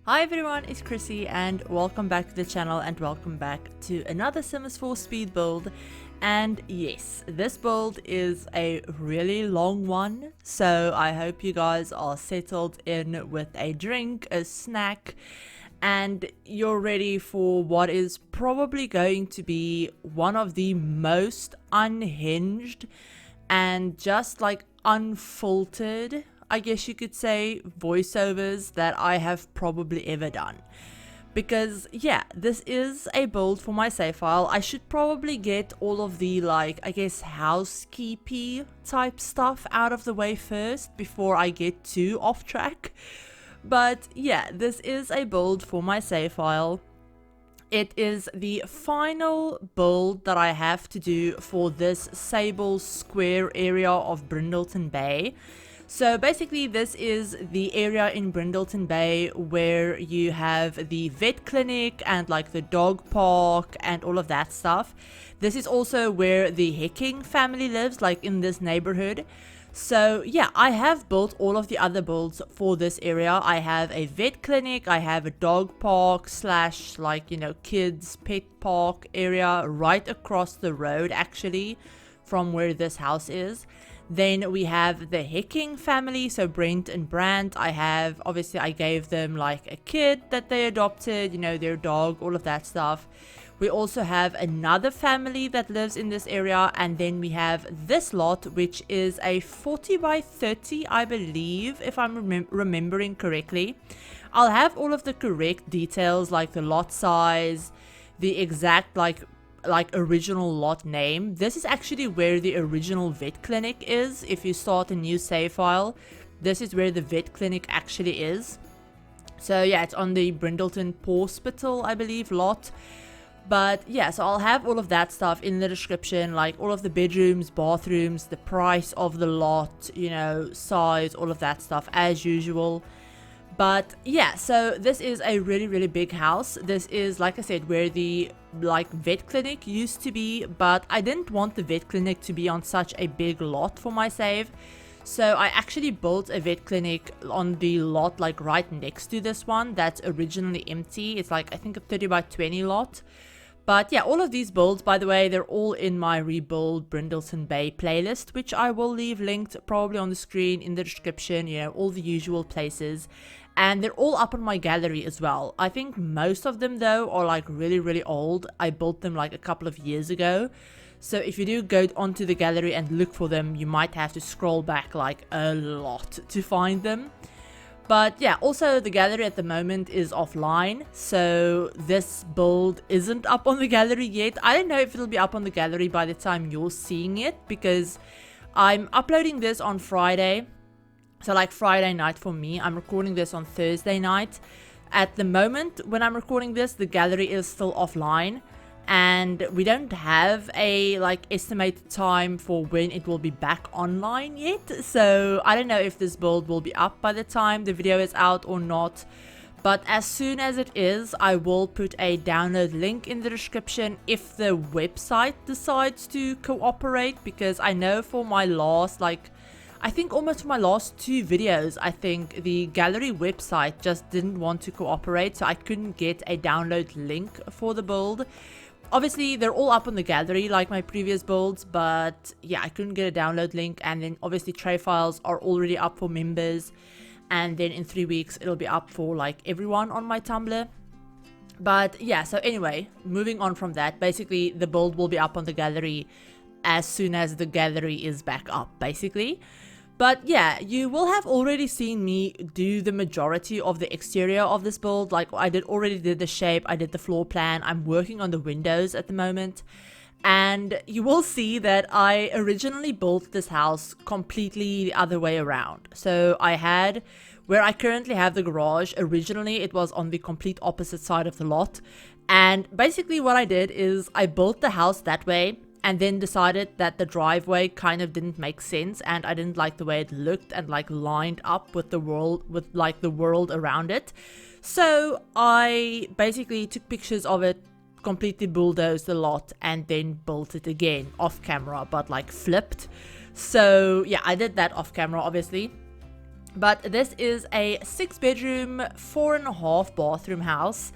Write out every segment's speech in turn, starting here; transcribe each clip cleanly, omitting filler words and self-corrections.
Hi everyone, it's Chrissie and welcome back to the channel and welcome back to another Sims 4 speed build. And yes, this build is a really long one, so I hope you guys are settled in with a drink, a snack, and you're ready for what is probably going to be one of the most unhinged and just like unfiltered, I guess you could say, voiceovers that I have probably ever done. Because yeah, this is a build for my save file. I should probably get all of the like, I guess, housekeepy type stuff out of the way first before I get too off track. But yeah, this is a build for my save file. It is the final build that I have to do for this Sable Square area of Brindleton Bay. So basically this is the area in Brindleton Bay where you have the vet clinic and like the dog park and all of that stuff. This is also where the Hecking family lives, like in this neighborhood. So yeah, I have built all of the other builds for this area. I have a vet clinic, I have a dog park slash like, you know, kids pet park area right across the road actually from where this house is. Then we have the Hecking family, so Brent and Brandt. Obviously I gave them like a kid that they adopted, you know, their dog, all of that stuff. We also have another family that lives in this area, and then we have this lot, which is a 40 by 30, I believe, if I'm remembering correctly. I'll have all of the correct details, like the lot size, the exact like original lot name. This is actually where the original vet clinic is. If you start a new save file, this is where the vet clinic actually is. So yeah, it's on the Brindleton Pawspital, I believe, lot. But yeah, so I'll have all of that stuff in the description, like all of the bedrooms, bathrooms, the price of the lot, you know, size, all of that stuff as usual. But yeah, so this is a really big house. This is, like I said, where the like vet clinic used to be, but I didn't want the vet clinic to be on such a big lot for my save. So I actually built a vet clinic on the lot like right next to this one that's originally empty. It's like, I think, a 30 by 20 lot. But yeah, all of these builds, by the way, they're all in my Rebuild Brindleton Bay playlist, which I will leave linked probably on the screen, in the description, you know, all the usual places. And they're all up on my gallery as well. I think most of them, though, are like really old. I built them like a couple of years ago. So if you do go onto the gallery and look for them, you might have to scroll back like a lot to find them. But yeah, also the gallery at the moment is offline, so this build isn't up on the gallery yet. I don't know if it'll be up on the gallery by the time you're seeing it, because I'm uploading this on Friday. So like Friday night for me. I'm recording this on Thursday night. At the moment when I'm recording this, the gallery is still offline. And we don't have a like estimated time for when it will be back online yet. So I don't know if this build will be up by the time the video is out or not. But as soon as it is, I will put a download link in the description if the website decides to cooperate. Because I know for my last, like, I think almost for my last 2 videos, I think the gallery website just didn't want to cooperate. So I couldn't get a download link for the build. Obviously, they're all up on the gallery like my previous builds, but yeah, I couldn't get a download link. And then obviously tray files are already up for members, and then in 3 weeks it'll be up for like everyone on my Tumblr. But yeah, so anyway, moving on from that, basically the build will be up on the gallery as soon as the gallery is back up, basically. But yeah, you will have already seen me do the majority of the exterior of this build. Like I already did the shape, I did the floor plan. I'm working on the windows at the moment. And you will see that I originally built this house completely the other way around. So I had, where I currently have the garage, originally it was on the complete opposite side of the lot. And basically what I did is I built the house that way, and then decided that the driveway kind of didn't make sense, and I didn't like the way it looked and like lined up with the world, with like the world around it. So I basically took pictures of it, completely bulldozed the lot, and then built it again off camera, but like flipped. So yeah, I did that off camera obviously. But this is a 6-bedroom, 4.5 bathroom house.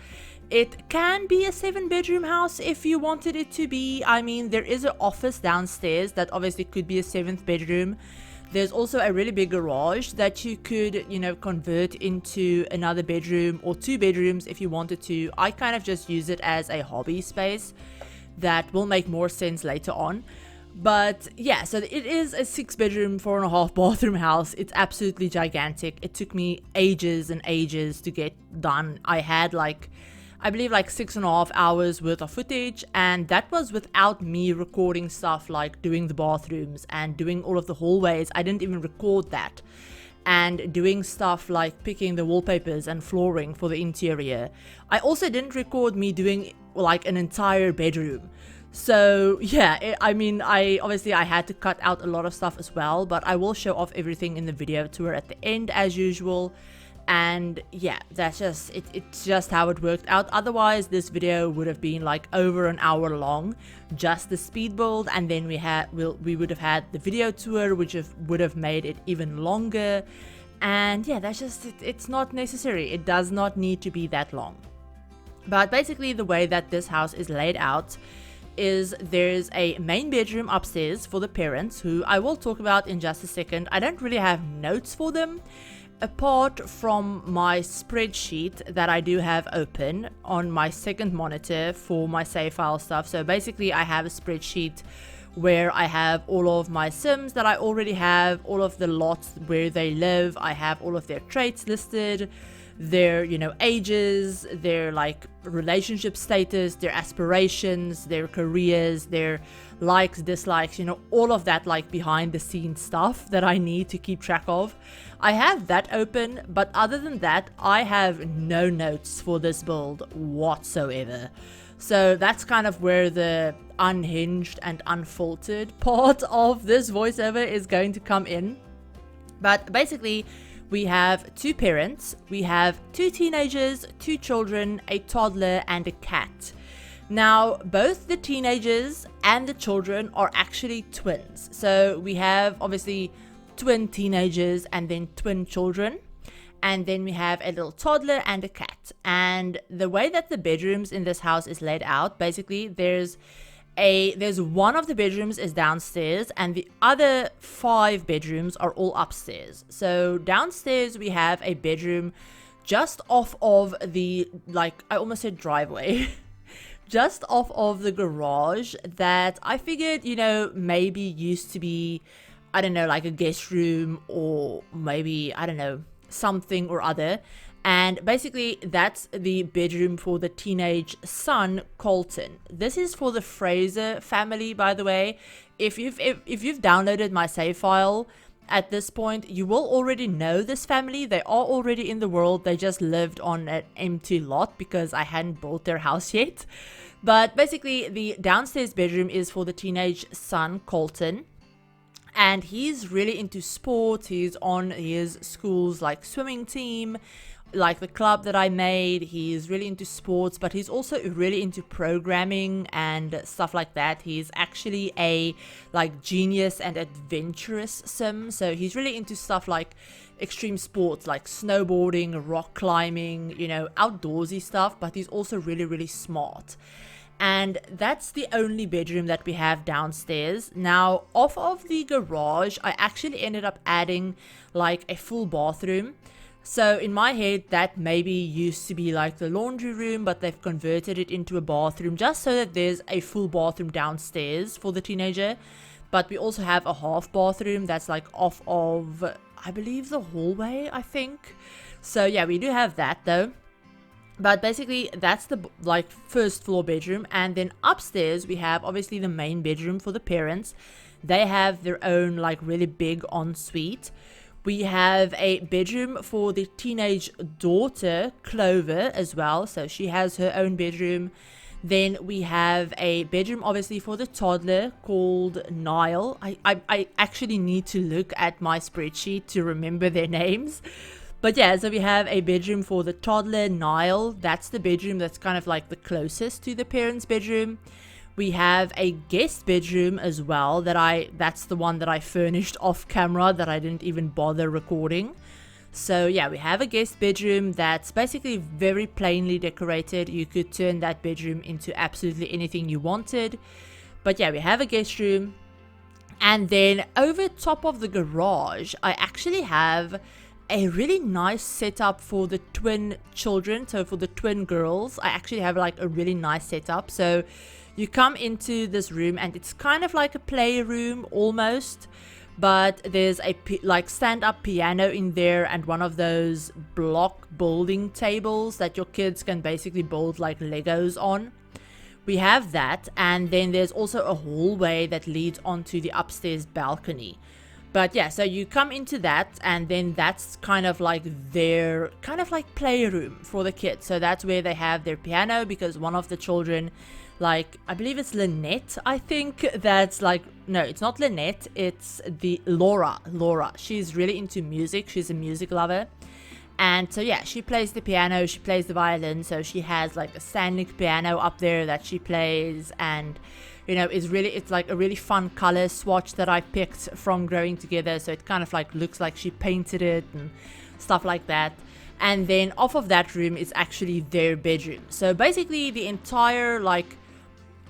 It can be a 7-bedroom house if you wanted it to be. I mean, there is an office downstairs that obviously could be a 7th bedroom. There's also a really big garage that you could, convert into another bedroom or 2 bedrooms if you wanted to. I kind of just use it as a hobby space that will make more sense later on. But yeah, so it is a 6-bedroom, 4.5 bathroom house. It's absolutely gigantic. It took me ages and ages to get done. I had I believe 6.5 hours worth of footage, and that was without me recording stuff like doing the bathrooms and doing all of the hallways. I didn't even record that. And doing stuff like picking the wallpapers and flooring for the interior. I also didn't record me doing an entire bedroom. So yeah, I had to cut out a lot of stuff as well, but I will show off everything in the video tour at the end as usual. And yeah, that's just it's just how it worked out. Otherwise, this video would have been over an hour long, just the speed build, and then we would have had the video tour, which would have made it even longer. And yeah, that's just it's not necessary. It does not need to be that long. But basically, the way that this house is laid out is there's a main bedroom upstairs for the parents, who I will talk about in just a second. I don't really have notes for them, apart from my spreadsheet that I do have open on my second monitor for my save file stuff. So basically I have a spreadsheet where I have all of my Sims that I already have, all of the lots where they live. I have all of their traits listed, their ages, their relationship status, their aspirations, their careers, their likes, dislikes, all of that behind the scenes stuff that I need to keep track of. I have that open, but other than that, I have no notes for this build whatsoever. So that's kind of where the unhinged and unfiltered part of this voiceover is going to come in. But basically, we have 2 parents, we have 2 teenagers, 2 children, a toddler, and a cat. Now, both the teenagers and the children are actually twins. So we have obviously twin teenagers and then twin children. And then we have a little toddler and a cat. And the way that the bedrooms in this house is laid out, basically there's one of the bedrooms is downstairs and the other 5 bedrooms are all upstairs. So downstairs we have a bedroom just off of the, I almost said driveway, just off of the garage that I figured, maybe used to be, I don't know, a guest room or maybe, I don't know, something or other. And basically that's the bedroom for the teenage son, Colton. This is for the Fraser family, by the way. If you've downloaded my save file at this point, you will already know this family. They are already in the world. They just lived on an empty lot because I hadn't built their house yet. But basically the downstairs bedroom is for the teenage son, Colton. And he's really into sports. He's on his school's swimming team, the club that I made. He's really into sports, but he's also really into programming and stuff like that. He's actually a genius and adventurous sim. So he's really into stuff like extreme sports like snowboarding, rock climbing, outdoorsy stuff, but he's also really, really smart. And that's the only bedroom that we have downstairs. Now, off of the garage, I actually ended up adding a full bathroom. So in my head, that maybe used to be the laundry room, but they've converted it into a bathroom just so that there's a full bathroom downstairs for the teenager. But we also have a half bathroom that's off of, I believe, the hallway, I think. So yeah, we do have that though. But basically that's the first floor bedroom. And then upstairs we have obviously the main bedroom for the parents. They have their own really big ensuite. We have a bedroom for the teenage daughter, Clover, as well. So she has her own bedroom. Then we have a bedroom obviously for the toddler called Niall. I actually need to look at my spreadsheet to remember their names. But yeah, so we have a bedroom for the toddler, Niall. That's the bedroom that's kind of the closest to the parents' bedroom. We have a guest bedroom as well that's the one that I furnished off camera that I didn't even bother recording. So yeah, we have a guest bedroom that's basically very plainly decorated. You could turn that bedroom into absolutely anything you wanted. But yeah, we have a guest room. And then over top of the garage, I actually have a really nice setup for the twin children. So for the twin girls, I actually have like a really nice setup. So you come into this room and it's kind of like a playroom almost, but there's a like stand-up piano in there and one of those block building tables that your kids can basically build like Legos on. We have that, and then there's also a hallway that leads onto the upstairs balcony. But yeah, so you come into that, and then that's kind of like their kind of like playroom for the kids. So that's where they have their piano, because one of the children, like I believe it's Lynette, I think that's like, no, it's not Lynette, it's the Laura. She's really into music. She's a music lover. And so yeah, she plays the piano, she plays the violin, so she has like a standing piano up there that she plays, and you know, it's like a really fun color swatch that I picked from Growing Together, so it kind of like looks like she painted it and stuff like that. And then off of that room is actually their bedroom. So basically the entire like,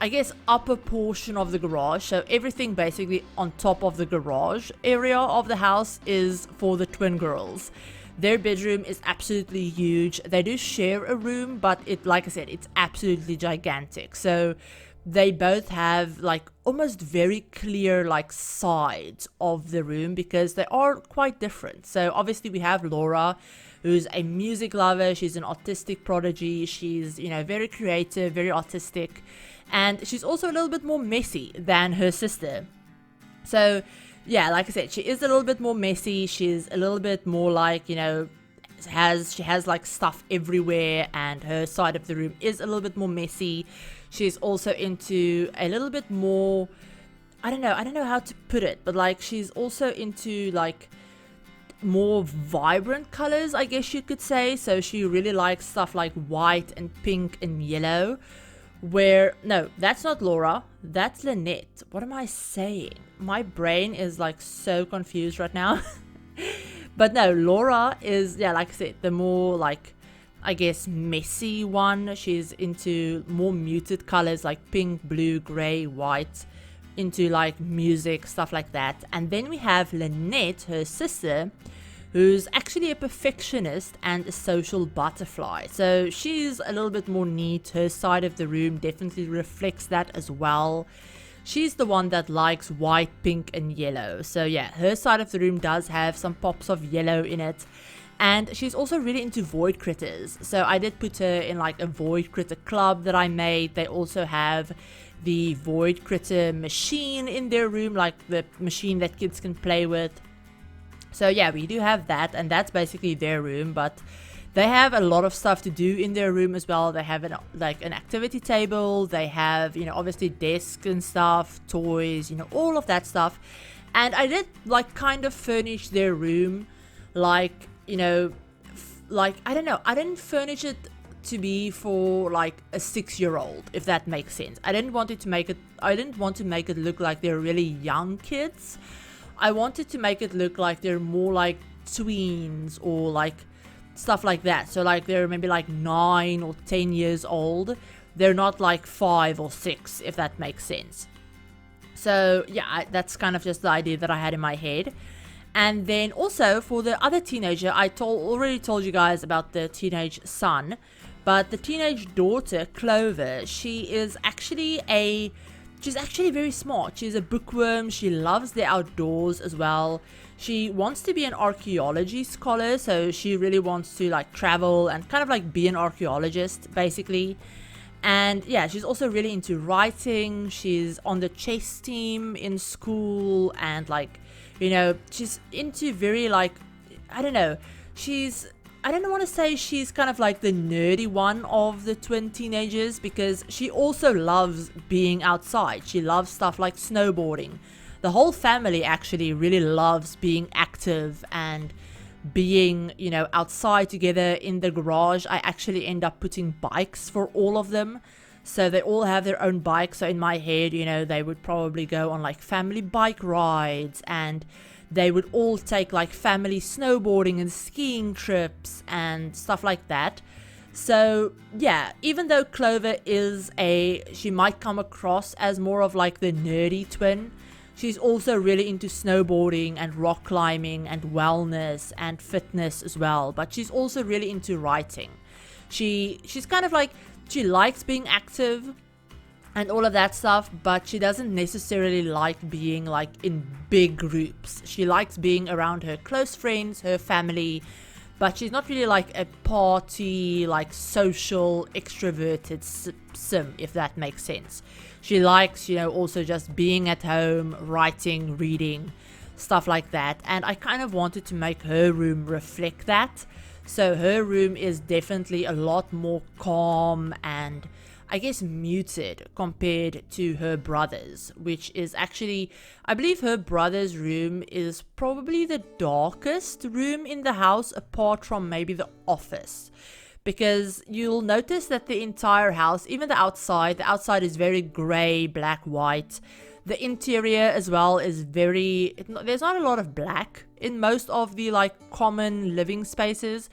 I guess, upper portion of the garage, so everything basically on top of the garage area of the house is for the twin girls. Their bedroom is absolutely huge. They do share a room, but it, like I said, it's absolutely gigantic. So they both have like almost very clear like sides of the room because they are quite different. So obviously we have Laura, who's a music lover. She's an autistic prodigy. She's, you know, very creative, very artistic, and she's also a little bit more messy than her sister. So yeah, like I said, she is a little bit more messy. She's a little bit more like, you know, she has like stuff everywhere, and her side of the room is a little bit more messy. She's also into a little bit more, I don't know how to put it, but like she's also into like more vibrant colors, I guess you could say. So she really likes stuff like white and pink and yellow. Where, no, that's not Laura, that's Lynette. What am I saying? My brain is like so confused right now. But no, Laura is, yeah, like I said, the more like, I guess, messy one. She's into more muted colors like pink, blue, gray, white, into like music, stuff like that. And then we have Lynette, her sister, who's actually a perfectionist and a social butterfly. So she's a little bit more neat. Her side of the room definitely reflects that as well. She's the one that likes white, pink, and yellow. So yeah, her side of the room does have some pops of yellow in it. And she's also really into void critters. So I did put her in like a void critter club that I made. They also have the void critter machine in their room, like the machine that kids can play with. So yeah, we do have that, and that's basically their room. But they have a lot of stuff to do in their room as well. They have an activity table. They have, you know, obviously desks and stuff, toys, you know, all of that stuff. And I did like kind of furnish their room, like, you know, like, I don't know, I didn't furnish it to be for like a 6-year-old, if that makes sense. I didn't want to make it look like they're really young kids. I wanted to make it look like they're more like tweens or like stuff like that. So like they're maybe like 9 or 10 years old. They're not like 5 or 6, if that makes sense. So yeah, that's kind of just the idea that I had in my head. And then also for the other teenager, I already told you guys about the teenage son, but the teenage daughter, Clover, she's actually very smart. She's a bookworm. She loves the outdoors as well. She wants to be an archaeology scholar, so she really wants to like travel and kind of like be an archaeologist basically. And yeah, she's also really into writing. She's on the chess team in school, and like, you know, she's into very like, I don't want to say she's kind of like the nerdy one of the twin teenagers, because she also loves being outside. She loves stuff like snowboarding. The whole family actually really loves being active and being, you know, outside together. In the garage, I actually end up putting bikes for all of them. So they all have their own bikes. So in my head, you know, they would probably go on like family bike rides, and they would all take like family snowboarding and skiing trips and stuff like that. So yeah, even though Clover she might come across as more of like the nerdy twin, she's also really into snowboarding and rock climbing and wellness and fitness as well. But she's also really into writing. She's kind of like, she likes being active and all of that stuff, but she doesn't necessarily like being like in big groups. She likes being around her close friends, her family, but she's not really like a party, like social, extroverted sim, if that makes sense. She likes, also just being at home, writing, reading, stuff like that. And I kind of wanted to make her room reflect that. So her room is definitely a lot more calm and I guess muted compared to her brother's, which is actually, I believe her brother's room is probably the darkest room in the house apart from maybe the office. Because you'll notice that the entire house, even the outside is very grey, black, white. The interior as well is there's not a lot of black in most of the like common living spaces.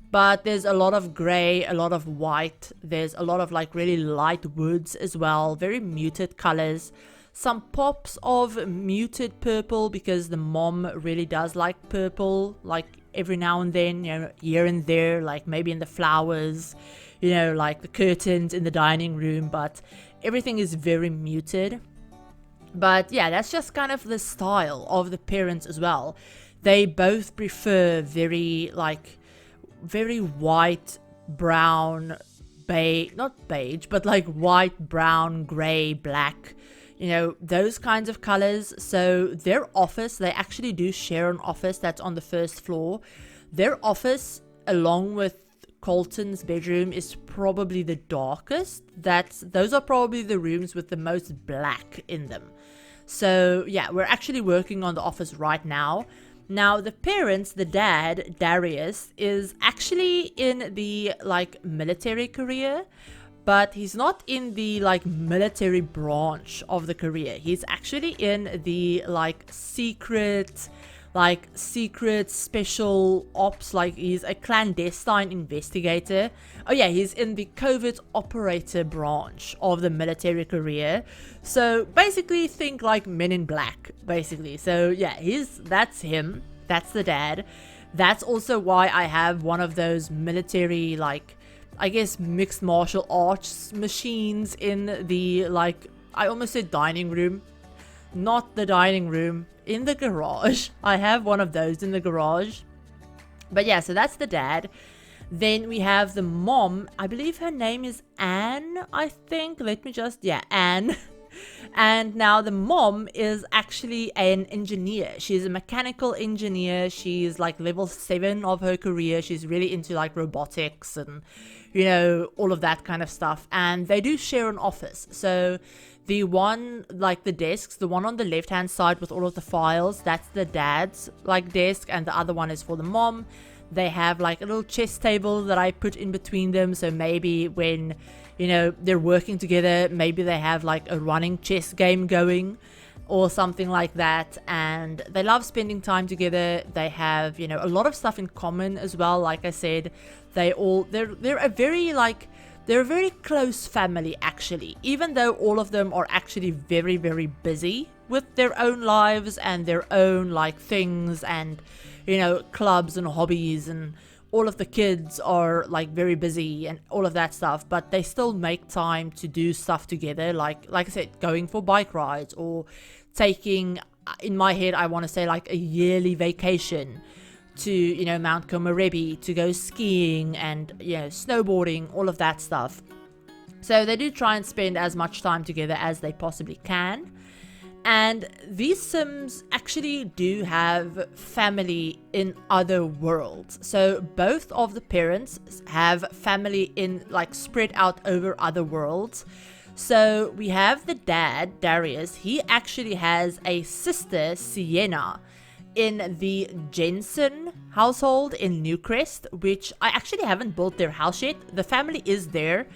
But there's a lot of grey, a lot of white. There's a lot of like really light woods as well. Very muted colors. Some pops of muted purple because the mom really does like purple. Like every now and then, here and there. Like maybe in the flowers. Like the curtains in the dining room. But everything is very muted. But yeah, that's just kind of the style of the parents as well. They both prefer very white, brown, not beige, but like white, brown, grey, black, those kinds of colors. So their office, they actually do share an office that's on the first floor. Their office, along with Colton's bedroom, is probably the darkest. Those are probably the rooms with the most black in them. So yeah, we're actually working on the office right now. Now, the parents, the dad, Darius, is actually in the, military career, but he's not in the, military branch of the career. He's actually in the, secret special ops, he's a clandestine investigator. Oh yeah, he's in the covert operator branch of the military career. So basically think like Men in Black, basically. So yeah, that's him. That's the dad. That's also why I have one of those military, I guess mixed martial arts machines in the, I almost said dining room. Not the dining room, in the garage. I have one of those in the garage. But yeah, so that's the dad. Then we have the mom. I believe her name is Anne, I think. Anne. And now the mom is actually an engineer. She's a mechanical engineer. She's level 7 of her career. She's really into robotics and, all of that kind of stuff. And they do share an office. So the one, the desks, the one on the left-hand side with all of the files, that's the dad's, desk, and the other one is for the mom. They have, a little chess table that I put in between them, so maybe when, they're working together, maybe they have, a running chess game going, or something like that, and they love spending time together. They have, a lot of stuff in common as well. Like I said, they're a very, they're a very close family, actually, even though all of them are actually very, very busy with their own lives and their own, things and, clubs and hobbies, and all of the kids are, very busy and all of that stuff, but they still make time to do stuff together, like I said, going for bike rides or taking, in my head, I want to say, a yearly vacation to, Mount Komorebi to go skiing and, snowboarding, all of that stuff. So they do try and spend as much time together as they possibly can. And these Sims actually do have family in other worlds. So both of the parents have family in, spread out over other worlds. So we have the dad, Darius. He actually has a sister, Sienna, in the Jensen household in Newcrest, which I actually haven't built their house yet. The family is there.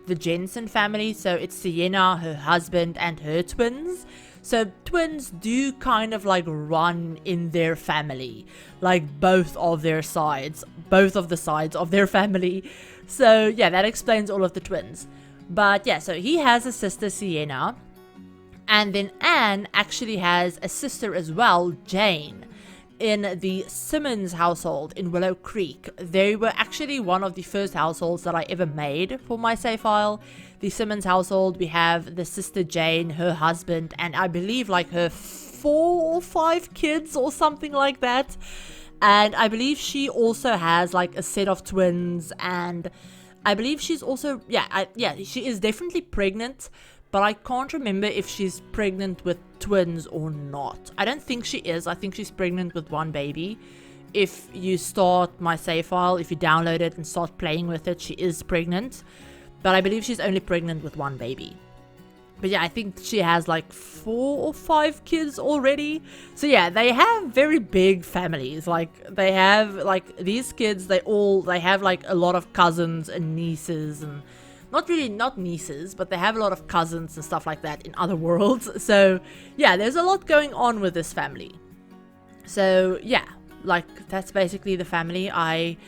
the Jensen family. So it's Sienna, her husband, and her twins. So twins do kind of like run in their family, like both of the sides of their family. So yeah, that explains all of the twins. But yeah, so he has a sister, Sienna, and then Anne actually has a sister as well, Jane. In the Simmons household in Willow Creek, they were actually one of the first households that I ever made for my save file. The Simmons household, we have the sister Jane, her husband, and I believe like her 4 or 5 kids or something like that. And I believe she also has like a set of twins, and I believe she's also, she is definitely pregnant. But I can't remember if she's pregnant with twins or not. I don't think she is. I think she's pregnant with one baby. If you start my save file, if you download it and start playing with it, she is pregnant. But I believe she's only pregnant with one baby. But yeah, I think she has like 4 or 5 kids already. So yeah, they have very big families. Like they have like these kids, they have like a lot of cousins and nieces, and not nieces, but they have a lot of cousins and stuff like that in other worlds. So yeah, there's a lot going on with this family. So yeah, like that's basically the family. I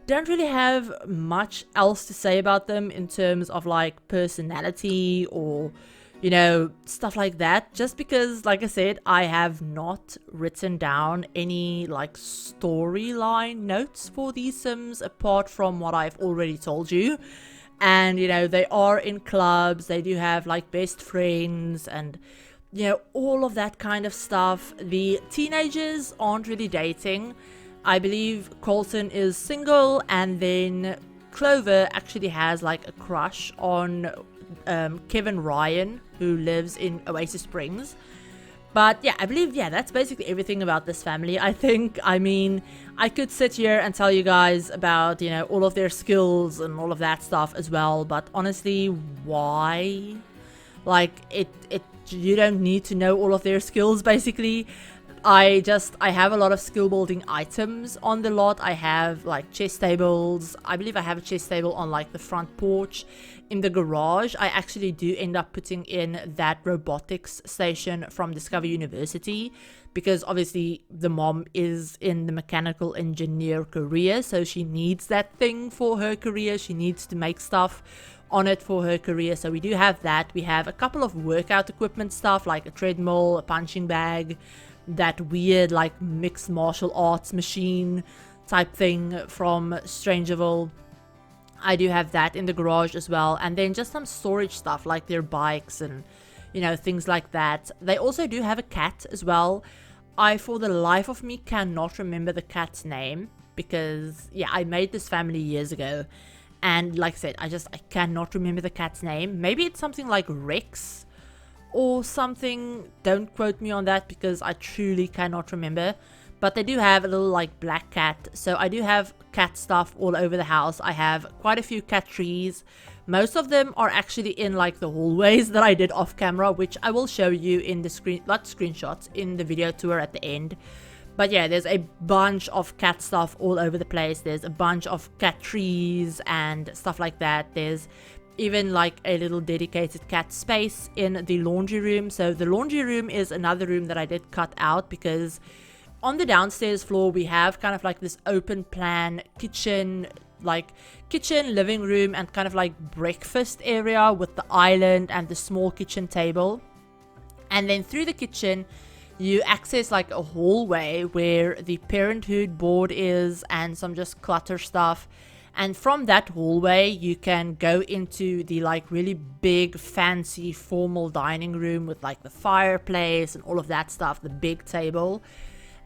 don't really have much else to say about them in terms of like personality or, you know, stuff like that, just because, like I said, I have not written down any like storyline notes for these Sims apart from what I've already told you. And, you know, they are in clubs, they do have like best friends and, you know, all of that kind of stuff. The teenagers aren't really dating. I believe Colton is single, and then Clover actually has like a crush on Kevin Ryan, who lives in Oasis Springs. But yeah, I believe, yeah, that's basically everything about this family, I think. I mean, I could sit here and tell you guys about, you know, all of their skills and all of that stuff as well. But honestly, why? Like, you don't need to know all of their skills, basically. I have a lot of skill building items on the lot. I have like chest tables. I believe I have a chest table on like the front porch. In the garage, I actually do end up putting in that robotics station from Discover University, because obviously the mom is in the mechanical engineer career, so she needs that thing for her career. She needs to make stuff on it for her career. So we do have that. We have a couple of workout equipment stuff like a treadmill, a punching bag, that weird like mixed martial arts machine type thing from Strangerville. I do have that in the garage as well. And then just some storage stuff like their bikes and, you know, things like that. They also do have a cat as well. I, for the life of me, cannot remember the cat's name because, yeah, I made this family years ago. And like I said, I cannot remember the cat's name. Maybe it's something like Rex or something. Don't quote me on that because I truly cannot remember. But they do have a little like black cat. So I do have cat stuff all over the house. I have quite a few cat trees. Most of them are actually in like the hallways that I did off camera, which I will show you in the screenshots in the video tour at the end. But yeah, there's a bunch of cat stuff all over the place. There's a bunch of cat trees and stuff like that. There's even like a little dedicated cat space in the laundry room. So the laundry room is another room that I did cut out because on the downstairs floor we have kind of like this open plan kitchen, living room and kind of like breakfast area with the island and the small kitchen table. And then through the kitchen you access like a hallway where the parenthood board is and some just clutter stuff. And from that hallway you can go into the like really big fancy formal dining room with like the fireplace and all of that stuff, the big table.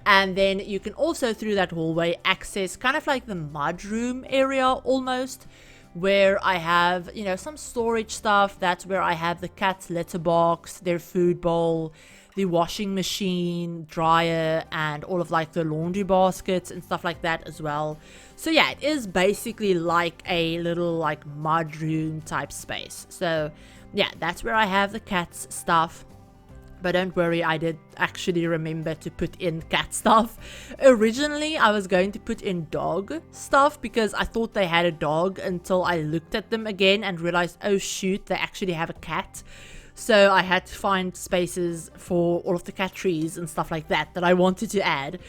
And then you can also through that hallway access kind of like the mudroom area almost, where I have, you know, some storage stuff. That's where I have the cat's litter box, their food bowl, the washing machine, dryer, and all of like the laundry baskets and stuff like that as well. So yeah, it is basically like a little like mudroom type space. So yeah, that's where I have the cat's stuff. But don't worry, I did actually remember to put in cat stuff. Originally, I was going to put in dog stuff because I thought they had a dog until I looked at them again and realized, oh shoot, they actually have a cat. So I had to find spaces for all of the cat trees and stuff like that I wanted to add.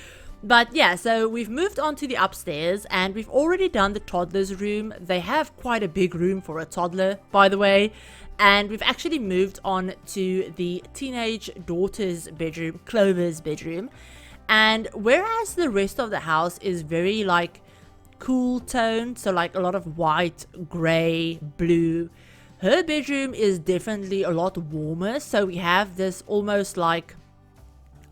But yeah, so we've moved on to the upstairs and we've already done the toddler's room. They have quite a big room for a toddler, by the way. And we've actually moved on to the teenage daughter's bedroom, Clover's bedroom. And whereas the rest of the house is very like cool toned, so like a lot of white, grey, blue, her bedroom is definitely a lot warmer. So we have this almost like,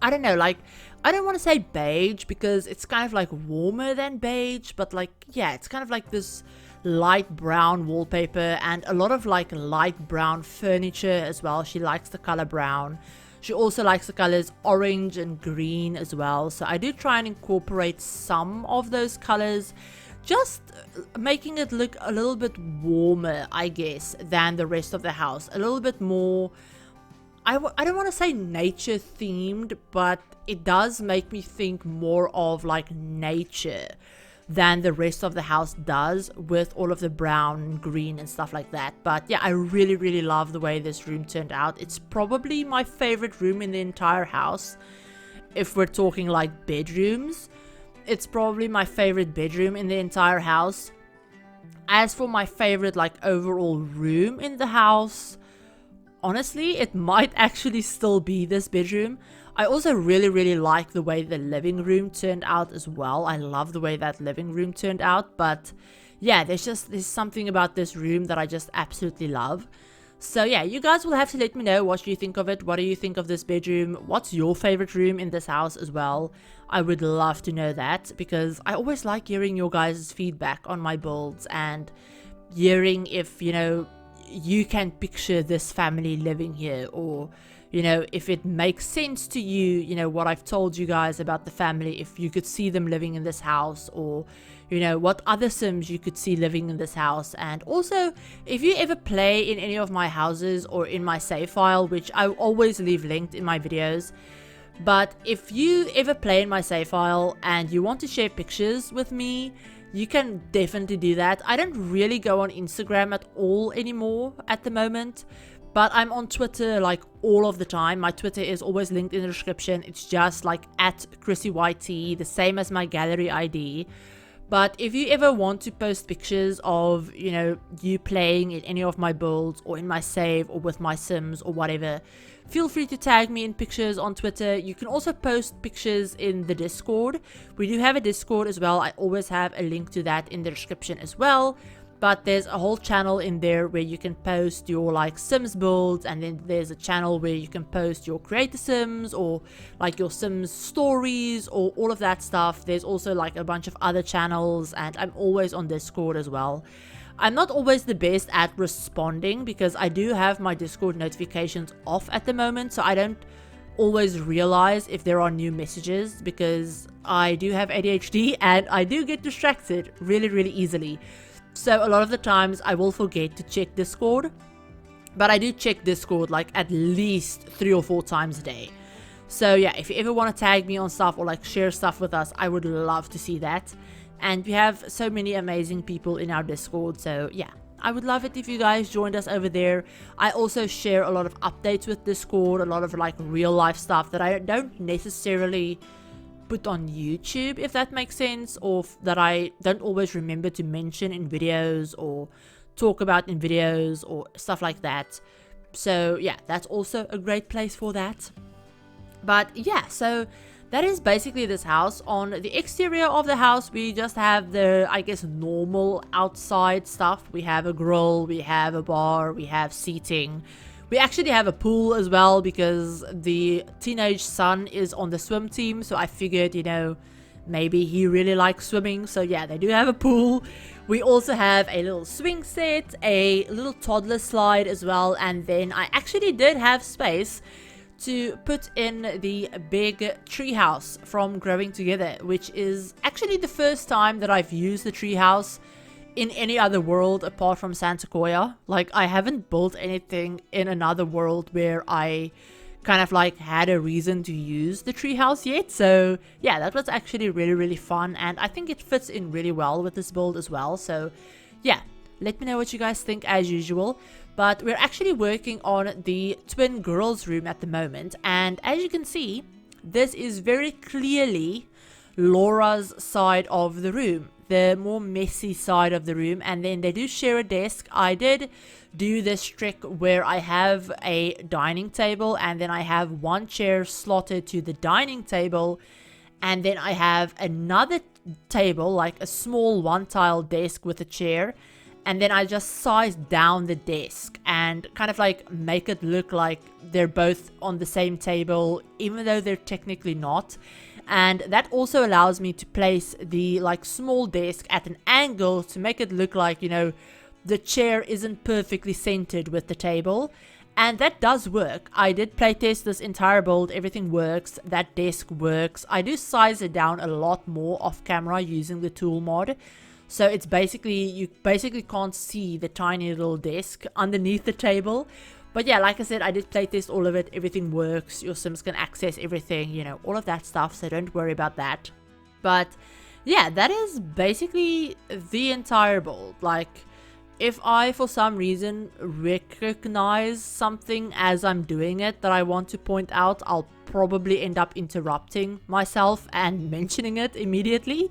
I don't know, like, I don't want to say beige because it's kind of like warmer than beige, but like, yeah, it's kind of like this light brown wallpaper and a lot of like light brown furniture as well. She likes the color brown. She also likes the colors orange and green as well. So I do try and incorporate some of those colors, just making it look a little bit warmer, I guess, than the rest of the house. A little bit more, I don't want to say nature themed, but it does make me think more of like nature than the rest of the house does with all of the brown, green and stuff like that. But yeah, I really love the way this room turned out. It's probably my favorite room in the entire house. If we're talking like bedrooms, it's probably my favorite bedroom in the entire house. As for my favorite like overall room in the house, honestly, it might actually still be this bedroom. I also really like the way the living room turned out as well. I love the way that living room turned out. But yeah, there's something about this room that I just absolutely love. So yeah, you guys will have to let me know what you think of it. What do you think of this bedroom? What's your favorite room in this house as well? I would love to know that because I always like hearing your guys' feedback on my builds and hearing if, you know, you can picture this family living here, or you know, if it makes sense to you, you know, what I've told you guys about the family, if you could see them living in this house, or you know, what other Sims you could see living in this house. And also, if you ever play in any of my houses or in my save file, which I always leave linked in my videos, but if you ever play in my save file and you want to share pictures with me, you can definitely do that. I don't really go on Instagram at all anymore at the moment, but I'm on Twitter like all of the time. My Twitter is always linked in the description. It's just like at ChrissieYT, the same as my gallery ID. But if you ever want to post pictures of, you know, you playing in any of my builds or in my save or with my Sims or whatever, feel free to tag me in pictures on Twitter. You can also post pictures in the Discord. We do have a Discord as well. I always have a link to that in the description as well. But there's a whole channel in there where you can post your like Sims builds, and then there's a channel where you can post your creator Sims or like your Sims stories or all of that stuff. There's also like a bunch of other channels, and I'm always on Discord as well. I'm not always the best at responding because I do have my Discord notifications off at the moment, so I don't always realize if there are new messages because I do have ADHD and I do get distracted really easily. So a lot of the times I will forget to check Discord, but I do check Discord like at least 3 or 4 times a day. So yeah, if you ever want to tag me on stuff or like share stuff with us, I would love to see that. And we have so many amazing people in our Discord, so yeah, I would love it if you guys joined us over there. I also share a lot of updates with Discord, a lot of like real life stuff that I don't necessarily put on YouTube, if that makes sense, or that I don't always remember to mention in videos or talk about in videos or stuff like that. So yeah, that's also a great place for that. But yeah, so that is basically this house. On the exterior of the house, we just have the, I guess, normal outside stuff. We have a grill, we have a bar, we have seating. We actually have a pool as well because the teenage son is on the swim team. So I figured, you know, maybe he really likes swimming. So yeah, they do have a pool. We also have a little swing set, a little toddler slide as well. And then I actually did have space to put in the big treehouse from Growing Together, which is actually the first time that I've used the treehouse in any other world apart from Santa Coya. Like, I haven't built anything in another world where I kind of like had a reason to use the treehouse yet. So yeah, that was actually really, really fun, and I think it fits in really well with this build as well. So yeah, let me know what you guys think as usual. But we're actually working on the twin girls room at the moment, and as you can see, this is very clearly Laura's side of the room, the more messy side of the room. And then they do share a desk. I did do this trick where I have a dining table, and then I have one chair slotted to the dining table, and then I have another table, like a small one tile desk with a chair, and then I just size down the desk and kind of like make it look like they're both on the same table, even though they're technically not. And that also allows me to place the like small desk at an angle to make it look like, you know, the chair isn't perfectly centered with the table. And that does work. I did playtest this entire build. Everything works. That desk works. I do size it down a lot more off camera using the tool mod. So it's basically, you basically can't see the tiny little desk underneath the table. But yeah, like I said, I did playtest all of it. Everything works. Your Sims can access everything, you know, all of that stuff. So don't worry about that. But yeah, that is basically the entire build. Like, if I, for some reason, recognize something as I'm doing it that I want to point out, I'll probably end up interrupting myself and mentioning it immediately.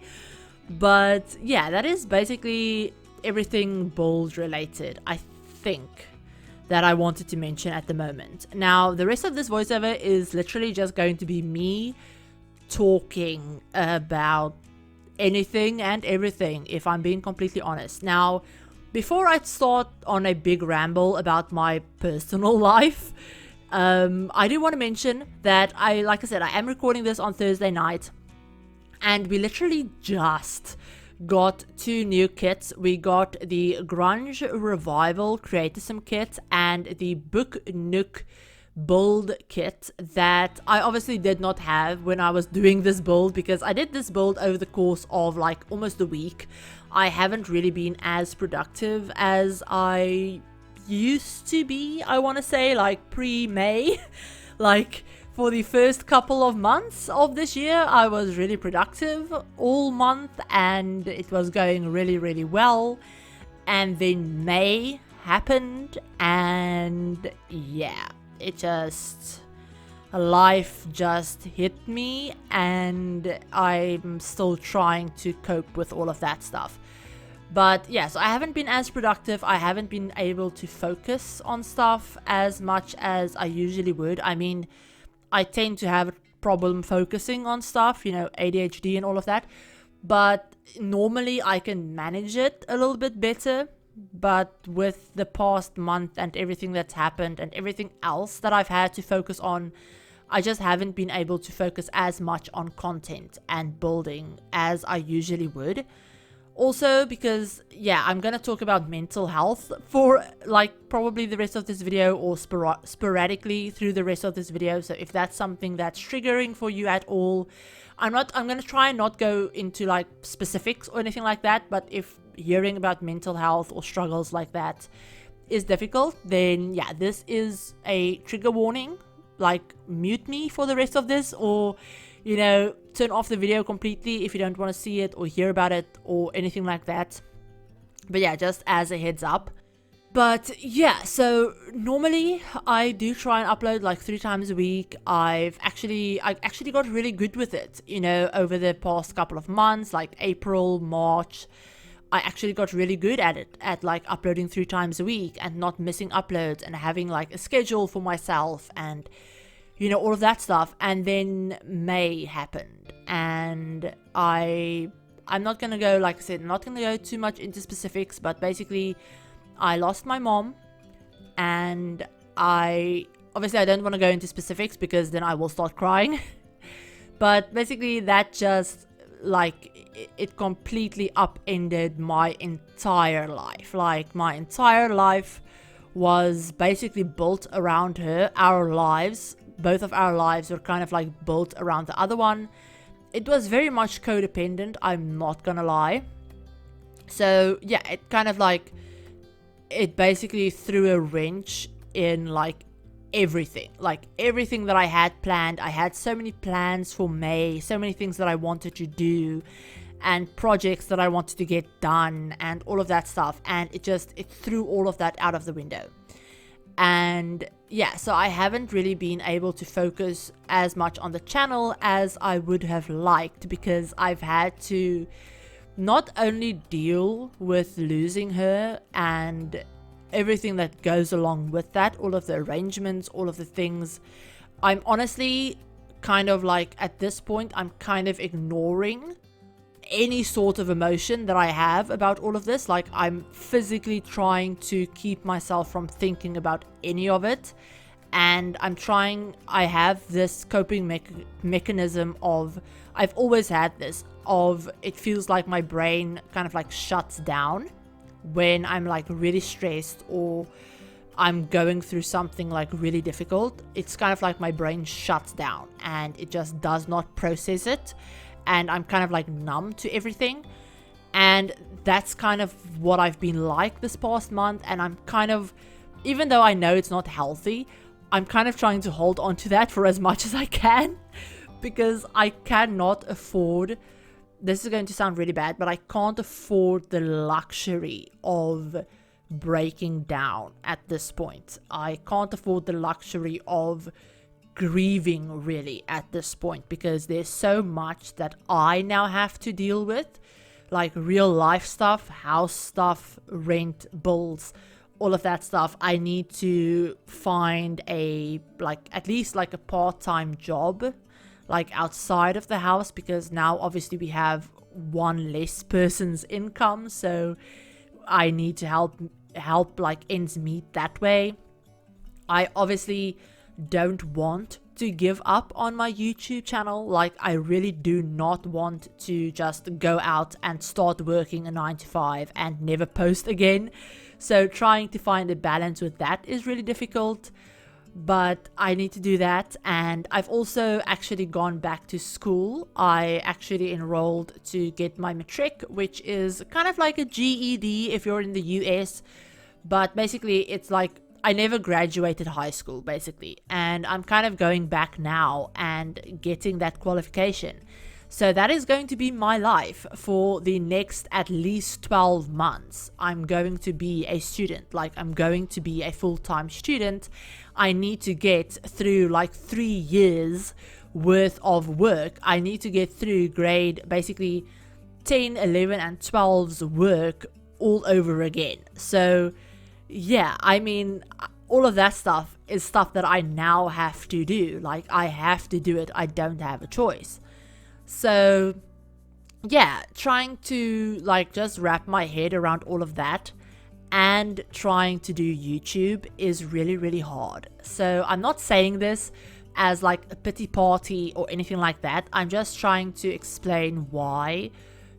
But yeah, that is basically everything build related, I think, that I wanted to mention at the moment. Now, the rest of this voiceover is literally just going to be me talking about anything and everything, if I'm being completely honest. Now, before I start on a big ramble about my personal life, I do want to mention that like I said, I am recording this on Thursday night, and we literally just got 2 new kits. We got the Grunge Revival Creator Sim kit and the Book Nook build kit that I obviously did not have when I was doing this build, because I did this build over the course of like almost a week. I haven't really been as productive as I used to be, I want to say, like pre-May. Like, for the first couple of months of this year, I was really productive all month, and it was going really, really well. And then May happened, and yeah, life just hit me, and I'm still trying to cope with all of that stuff. But yeah, so I haven't been as productive. I haven't been able to focus on stuff as much as I usually would. I mean, I tend to have a problem focusing on stuff, you know, ADHD and all of that. But normally I can manage it a little bit better. But with the past month and everything that's happened and everything else that I've had to focus on, I just haven't been able to focus as much on content and building as I usually would. Also because, yeah, I'm going to talk about mental health for like probably the rest of this video, or sporadically through the rest of this video. So if that's something that's triggering for you at all, I'm going to try and not go into like specifics or anything like that. But if hearing about mental health or struggles like that is difficult, then yeah, this is a trigger warning. Like, mute me for the rest of this, or, you know, turn off the video completely if you don't want to see it or hear about it or anything like that. But yeah, just as a heads up. But yeah, so normally I do try and upload like 3 times a week. I actually got really good with it, you know, over the past couple of months, like April, March. I actually got really good at it, at like uploading 3 times a week and not missing uploads and having like a schedule for myself and, you know, all of that stuff. And then May happened, and I'm not going to go, like I said, I'm not going to go too much into specifics, but basically I lost my mom, and obviously I don't want to go into specifics because then I will start crying. But basically that just, like, it completely upended my entire life. Like, my entire life was basically built around her. Our lives, both of our lives, were kind of like built around the other one. It was very much codependent, I'm not gonna lie. So yeah, it kind of like, it basically threw a wrench in like everything. Like everything that I had planned. I had so many plans for May, so many things that I wanted to do, and projects that I wanted to get done, and all of that stuff. And it threw all of that out of the window. And yeah, so I haven't really been able to focus as much on the channel as I would have liked, because I've had to not only deal with losing her and everything that goes along with that, all of the arrangements, all of the things. I'm honestly kind of like, at this point, I'm kind of ignoring any sort of emotion that I have about all of this. Like, I'm physically trying to keep myself from thinking about any of it. And I have this coping mechanism of, I've always had this, of it feels like my brain kind of like shuts down when I'm like really stressed or I'm going through something like really difficult. It's kind of like my brain shuts down and it just does not process it. And I'm kind of like numb to everything. And that's kind of what I've been like this past month. And I'm kind of, even though I know it's not healthy, I'm kind of trying to hold on to that for as much as I can, because I cannot afford, this is going to sound really bad, but I can't afford the luxury of breaking down at this point. I can't afford the luxury of grieving really at this point, because there's so much that I now have to deal with, like real life stuff, house stuff, rent, bills, all of that stuff. I need to find at least a part-time job, like outside of the house, because now obviously we have one less person's income, so I need to help like ends meet that way. I obviously don't want to give up on my YouTube channel. Like, I really do not want to just go out and start working a 9 to 5 and never post again. So trying to find a balance with that is really difficult, but I need to do that. And I've also actually gone back to school. I actually enrolled to get my matric, which is kind of like a GED if you're in the US, but basically it's like, I never graduated high school basically, and I'm kind of going back now and getting that qualification. So that is going to be my life for the next at least 12 months. I'm going to be a student, like I'm going to be a full-time student. I need to get through like 3 years worth of work. I need to get through grade basically 10, 11 and 12's work all over again. So yeah, I mean, all of that stuff is stuff that I now have to do. Like, I have to do it. I don't have a choice. So yeah, trying to like just wrap my head around all of that and trying to do YouTube is really, really hard. So I'm not saying this as like a pity party or anything like that. I'm just trying to explain why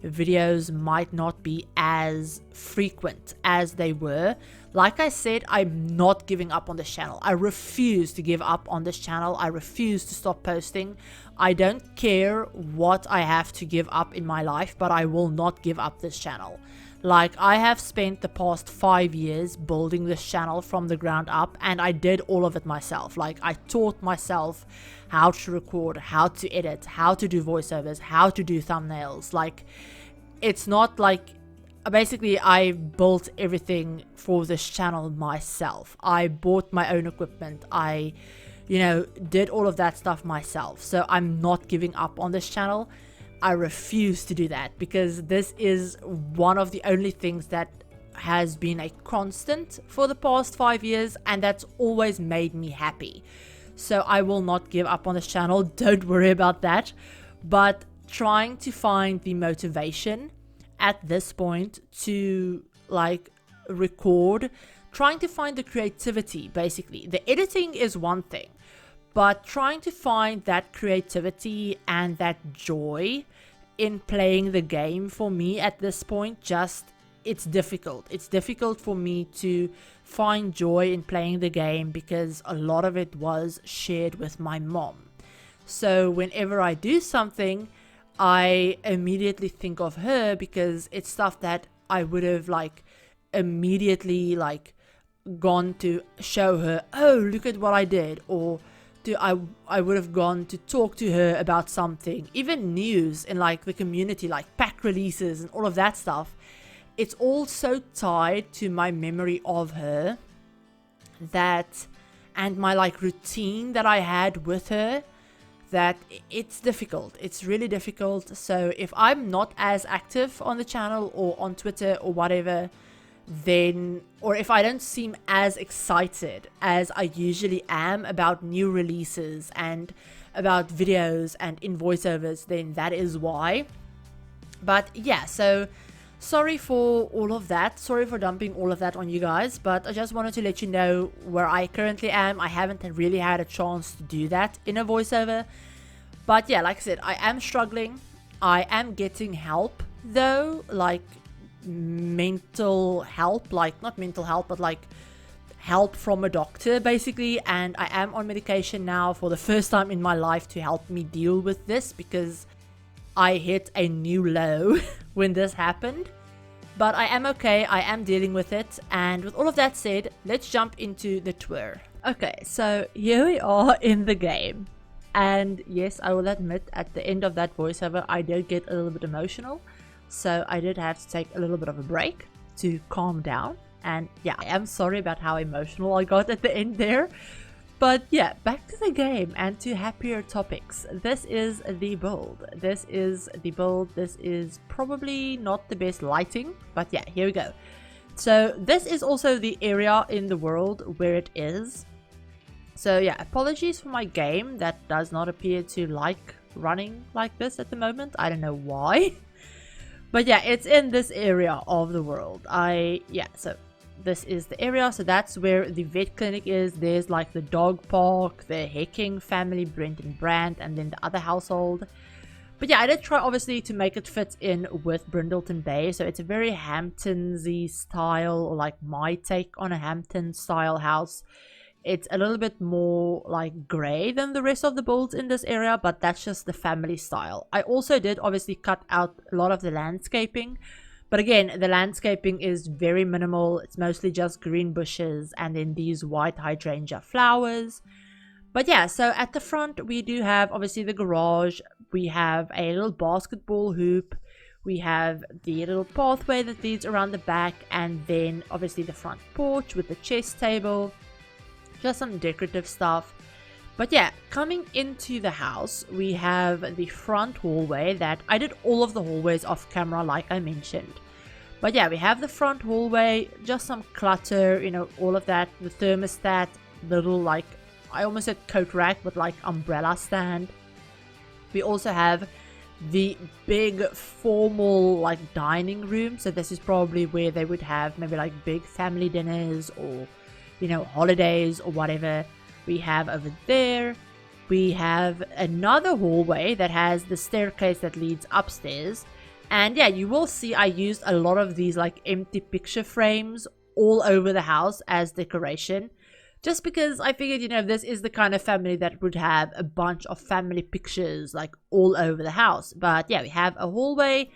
videos might not be as frequent as they were. Like I said, I'm not giving up on this channel. I refuse to give up on this channel. I refuse to stop posting. I don't care what I have to give up in my life, but I will not give up this channel. Like, I have spent the past 5 years building this channel from the ground up, and I did all of it myself. Like, I taught myself how to record, how to edit, how to do voiceovers, how to do thumbnails. Like, it's not like, basically I built everything for this channel myself. I bought my own equipment. I, did all of that stuff myself. So I'm not giving up on this channel. I refuse to do that, because this is one of the only things that has been a constant for the past 5 years, and that's always made me happy. So I will not give up on this channel. Don't worry about that. But trying to find the motivation at this point to like record, trying to find the creativity. Basically, the editing is one thing, but trying to find that creativity and that joy in playing the game for me at this point, it's difficult. It's difficult for me to find joy in playing the game, because a lot of it was shared with my mom. So whenever I do something, I immediately think of her, because it's stuff that I would have like immediately like gone to show her, oh, look at what I did, or I would have gone to talk to her about something, even news in like the community, like pack releases and all of that stuff. It's all so tied to my memory of her that, and my like routine that I had with her, that it's difficult. It's really difficult. So if I'm not as active on the channel or on Twitter or whatever, then, or if I don't seem as excited as I usually am about new releases and about videos and in voiceovers, then that is why. But yeah, so sorry for all of that. Sorry for dumping all of that on you guys, but I just wanted to let you know where I currently am. I haven't really had a chance to do that in a voiceover. But yeah, like I said, I am struggling. I am getting help though, like mental help, like not mental help, but like help from a doctor basically. And I am on medication now for the first time in my life to help me deal with this, because I hit a new low when this happened. But I am okay, I am dealing with it. And with all of that said, let's jump into the tour. Okay, so here we are in the game. And yes, I will admit, at the end of that voiceover, I did get a little bit emotional. So I did have to take a little bit of a break to calm down. And yeah, I am sorry about how emotional I got at the end there. But yeah, back to the game and to happier topics. This is the build. This is the build. This is probably not the best lighting, but yeah, here we go. So this is also the area in the world where it is. So yeah, apologies for my game that does not appear to like running like this at the moment. I don't know why. But yeah, it's in this area of the world. So this is the area. So that's where the vet clinic is. There's like the dog park, the Hecking family, Brent and Brandt, and then the other household. But yeah, I did try obviously to make it fit in with Brindleton Bay. So it's a very Hamptons-y style, or like my take on a Hampton style house. It's a little bit more like grey than the rest of the builds in this area, but that's just the family style. I also did obviously cut out a lot of the landscaping, but again, the landscaping is very minimal. It's mostly just green bushes and then these white hydrangea flowers. But yeah, so at the front we do have obviously the garage. We have a little basketball hoop. We have the little pathway that leads around the back, and then obviously the front porch with the chess table. Just some decorative stuff. But yeah, coming into the house, we have the front hallway that I did all of the hallways off camera like I mentioned. But yeah, we have the front hallway, just some clutter, you know, all of that. The thermostat, little like, I almost said coat rack, but like umbrella stand. We also have the big formal like dining room. So this is probably where they would have maybe like big family dinners or, you know, holidays or whatever. We have over there, we have another hallway that has the staircase that leads upstairs. And yeah, you will see I used a lot of these like empty picture frames all over the house as decoration, just because I figured, you know, this is the kind of family that would have a bunch of family pictures like all over the house. But yeah, we have a hallway,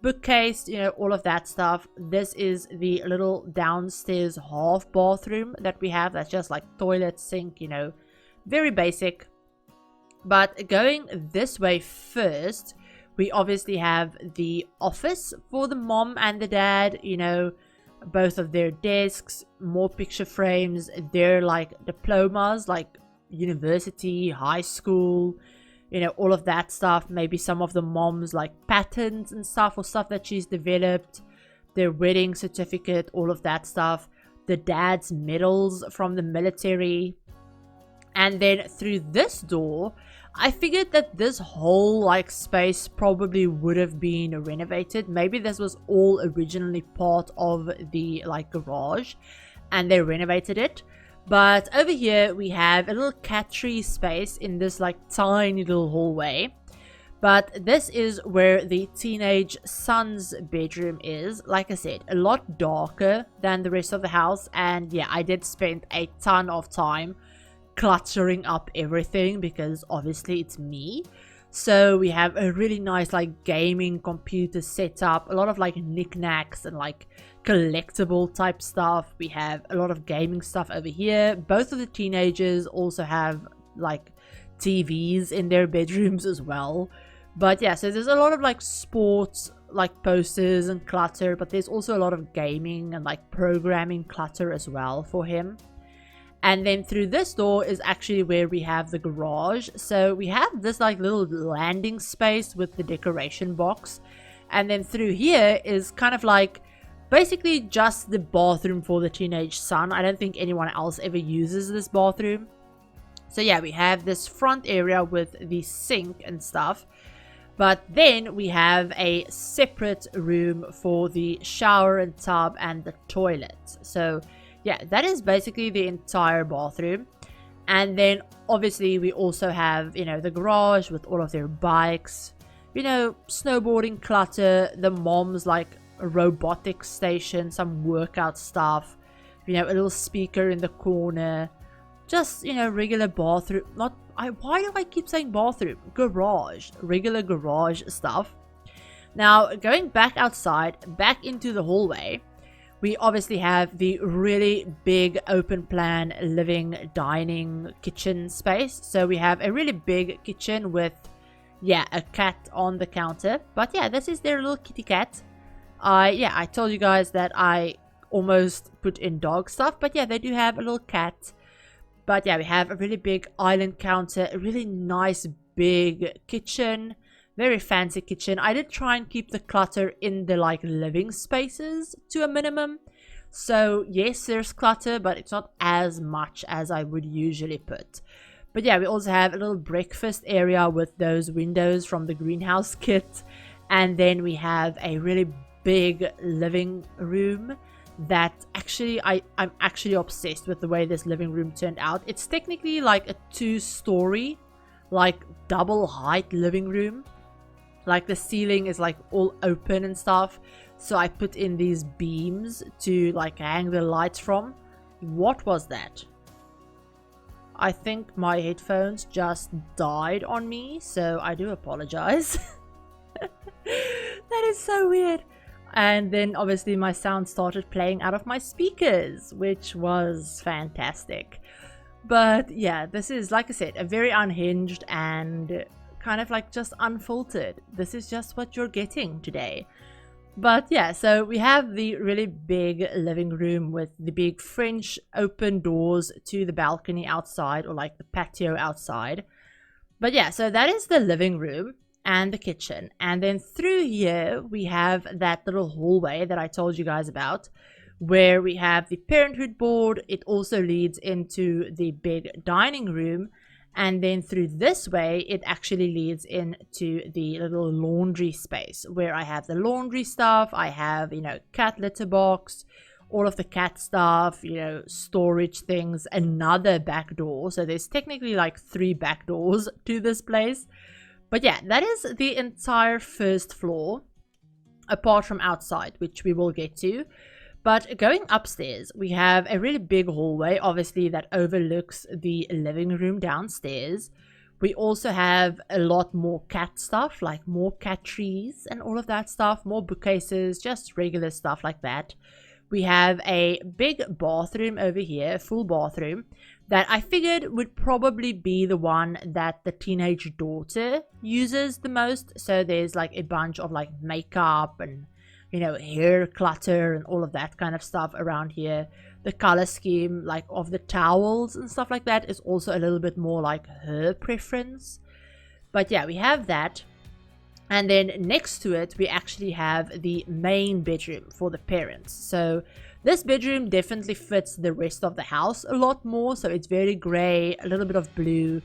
bookcase, you know, all of that stuff. This is the little downstairs half bathroom that we have. That's just like toilet, sink, you know, very basic. But going this way first, we obviously have the office for the mom and the dad, you know, both of their desks, more picture frames, their like diplomas, like university, high school, you know, all of that stuff. Maybe some of the mom's like patterns and stuff, or stuff that she's developed, their wedding certificate, all of that stuff, the dad's medals from the military. And then through this door, I figured that this whole like space probably would have been renovated. Maybe this was all originally part of the like garage and they renovated it. But over here we have a little cat tree space in this like tiny little hallway. But this is where the teenage son's bedroom is. Like I said, a lot darker than the rest of the house. And yeah, I did spend a ton of time cluttering up everything because obviously it's me. So we have a really nice like gaming computer setup, a lot of like knickknacks and like collectible type stuff. We have a lot of gaming stuff over here. Both of the teenagers also have like TVs in their bedrooms as well. But yeah, so there's a lot of like sports like posters and clutter, but there's also a lot of gaming and like programming clutter as well for him. And then through this door is actually where we have the garage. So we have this like little landing space with the decoration box. And then through here is kind of like basically just the bathroom for the teenage son. I don't think anyone else ever uses this bathroom. So yeah, we have this front area with the sink and stuff. But then we have a separate room for the shower and tub and the toilet. So yeah, that is basically the entire bathroom. And then obviously we also have, you know, the garage with all of their bikes, you know, snowboarding clutter, the mom's like a robotics station, some workout stuff, you know, a little speaker in the corner, just, you know, regular bathroom, why do I keep saying bathroom? Garage, regular garage stuff. Now, going back outside, back into the hallway, we obviously have the really big open plan living, dining, kitchen space. So we have a really big kitchen with, yeah, a cat on the counter. But yeah, this is their little kitty cat. I told you guys that I almost put in dog stuff. But yeah, they do have a little cat. But yeah, we have a really big island counter, a really nice big kitchen, very fancy kitchen. I did try and keep the clutter in the like living spaces to a minimum. So yes, there's clutter, but it's not as much as I would usually put. But yeah, we also have a little breakfast area with those windows from the greenhouse kit. And then we have a really big living room that actually I'm actually obsessed with the way this living room turned out. It's technically like a 2-story like double height living room. Like the ceiling is like all open and stuff, so I put in these beams to like hang the lights from. What was that? I think my headphones just died on me, so I do apologize. That is so weird. And then obviously my sound started playing out of my speakers, which was fantastic. But yeah, this is, like I said, a very unhinged and kind of like just unfiltered. This is just what you're getting today. But yeah, so we have the really big living room with the big French open doors to the balcony outside, or like the patio outside. But yeah, so that is the living room and the kitchen. And then through here we have that little hallway that I told you guys about, where we have the parenthood board. It also leads into the big dining room, and then through this way it actually leads into the little laundry space where I have the laundry stuff. I have, you know, cat litter box, all of the cat stuff, you know, storage things, another back door. So there's technically like 3 back doors to this place. But yeah, that is the entire first floor, apart from outside, which we will get to. But going upstairs, we have a really big hallway, obviously, that overlooks the living room downstairs. We also have a lot more cat stuff, like more cat trees and all of that stuff, more bookcases, just regular stuff like that. We have a big bathroom over here, full bathroom, that I figured would probably be the one that the teenage daughter uses the most. So there's like a bunch of like makeup and, you know, hair clutter and all of that kind of stuff around here. The color scheme like of the towels and stuff like that is also a little bit more like her preference. But yeah, we have that. And then next to it, we actually have the main bedroom for the parents. So this bedroom definitely fits the rest of the house a lot more. So it's very gray, a little bit of blue,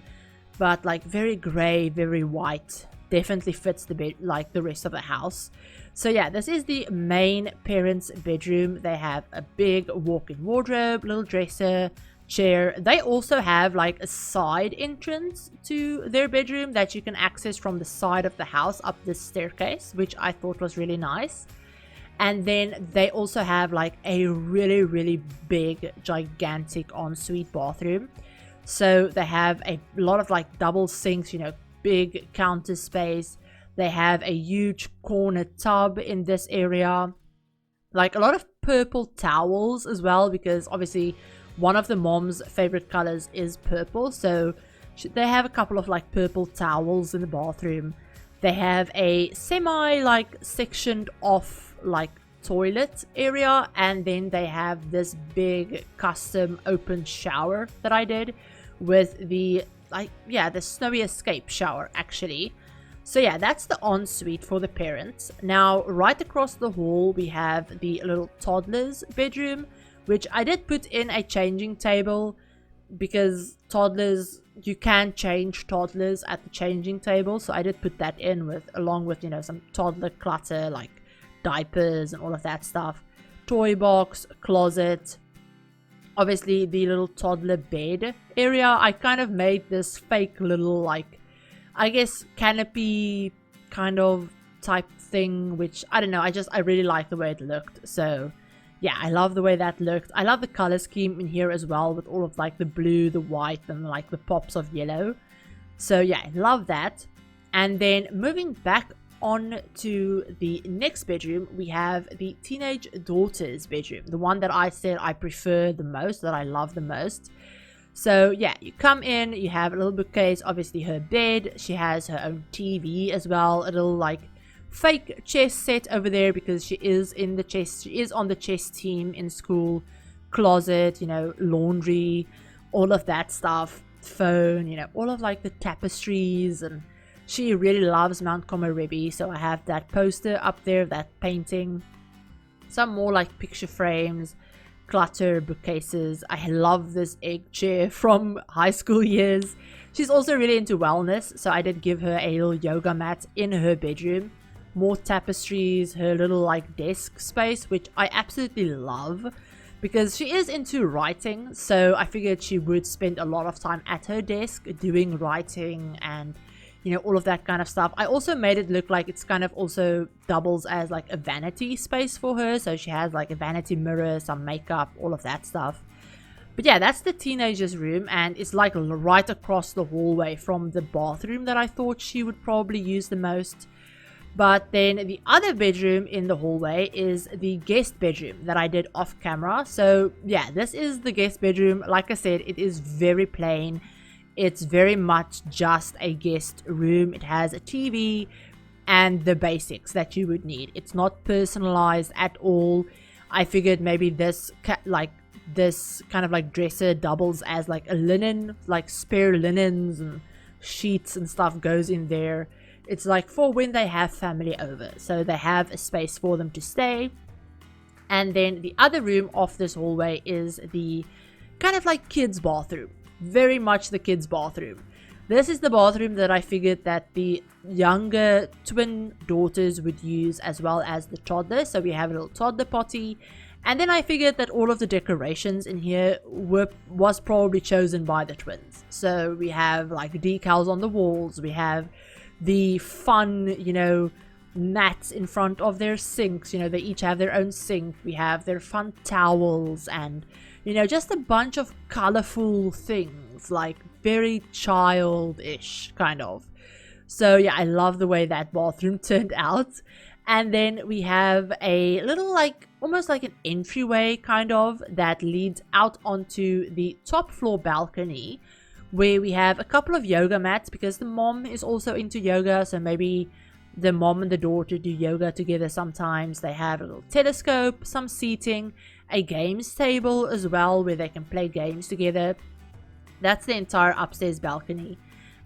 but like very gray, very white. Definitely fits the bed, like the rest of the house. So yeah, this is the main parents' bedroom. They have a big walk-in wardrobe, little dresser, chair. They also have like a side entrance to their bedroom that you can access from the side of the house up this staircase, which I thought was really nice. And then they also have like a really big, gigantic ensuite bathroom. So they have a lot of like double sinks, you know, big counter space. They have a huge corner tub in this area, like a lot of purple towels as well, because obviously one of the mom's favorite colors is purple. So they have a couple of like purple towels in the bathroom. They have a semi like sectioned off like toilet area, and then they have this big custom open shower that I did with the the snowy escape shower actually. So yeah, that's the ensuite for the parents. Now right across the hall we have the little toddler's bedroom, which I did put in a changing table because toddlers, you can change toddlers at the changing table. So I did put that in with, along with, you know, some toddler clutter like diapers and all of that stuff. Toy box, closet, obviously the little toddler bed area. I kind of made this fake little like, I guess, canopy kind of type thing, which I don't know, I really like the way it looked. So yeah, I love the way that looked. I love the color scheme in here as well, with all of like the blue, the white, and like the pops of yellow. So yeah, I love that. And then moving back on to the next bedroom, we have the teenage daughter's bedroom, the one that I said I prefer the most, that I love the most. So yeah, you come in, you have a little bookcase, obviously her bed, she has her own TV as well, a little like fake chess set over there because she is on the chess team in school. Closet, you know, laundry, all of that stuff, phone, you know, all of like the tapestries, and she really loves Mount Komorebi, so I have that poster up there, that painting, some more like picture frames, clutter, bookcases. I love this egg chair from high school years. She's also really into wellness, so I did give her a little yoga mat in her bedroom. More tapestries, her little like desk space, which I absolutely love because she is into writing, so I figured she would spend a lot of time at her desk doing writing and, you know, all of that kind of stuff. I also made it look like it's kind of also doubles as like a vanity space for her, so she has like a vanity mirror, some makeup, all of that stuff. But yeah, that's the teenager's room, and it's like right across the hallway from the bathroom that I thought she would probably use the most. But then the other bedroom in the hallway is the guest bedroom that I did off camera. So yeah, this is the guest bedroom. Like I said, it is very plain. It's very much just a guest room. It has a TV and the basics that you would need. It's not personalized at all. I figured maybe this kind of like dresser doubles as like a linen, like spare linens and sheets and stuff goes in there. It's like for when they have family over, so they have a space for them to stay. And then the other room off this hallway is the kind of like kids bathroom, very much the kids bathroom. This is the bathroom that I figured that the younger twin daughters would use, as well as the toddler. So we have a little toddler potty, and then I figured that all of the decorations in here was probably chosen by the twins. So we have like decals on the walls, we have the fun, you know, mats in front of their sinks. You know, they each have their own sink. We have their fun towels and, you know, just a bunch of colorful things, like very childish kind of. So yeah, I love the way that bathroom turned out. And then we have a little like almost like an entryway kind of that leads out onto the top floor balcony, where we have a couple of yoga mats because the mom is also into yoga. So maybe the mom and the daughter do yoga together sometimes. They have a little telescope, some seating, a games table as well where they can play games together. That's the entire upstairs balcony.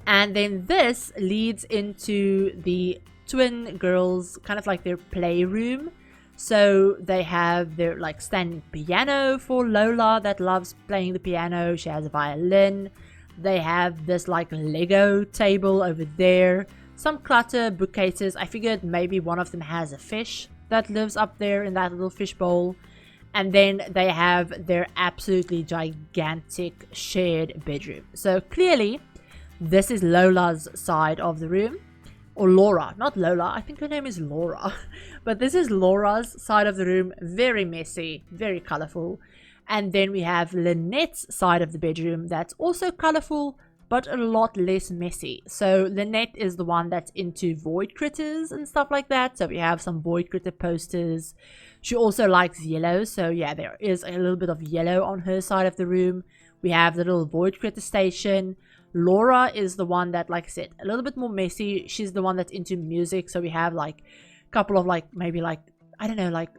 And then this leads into the twin girls, kind of like their playroom. So they have their like standing piano for Lola that loves playing the piano. She has a violin. They have this like Lego table over there, some clutter, bookcases. I figured maybe one of them has a fish that lives up there in that little fish bowl. And then they have their absolutely gigantic shared bedroom. So clearly this is Lola's side of the room, or Laura, not Lola. I think her name is Laura, but this is Laura's side of the room. Very messy, very colorful. And then we have Lynette's side of the bedroom that's also colorful, but a lot less messy. So Lynette is the one that's into void critters and stuff like that. So we have some void critter posters. She also likes yellow. So yeah, there is a little bit of yellow on her side of the room. We have the little void critter station. Laura is the one that, like I said, a little bit more messy. She's the one that's into music. So we have like a couple of like, maybe like, I don't know, like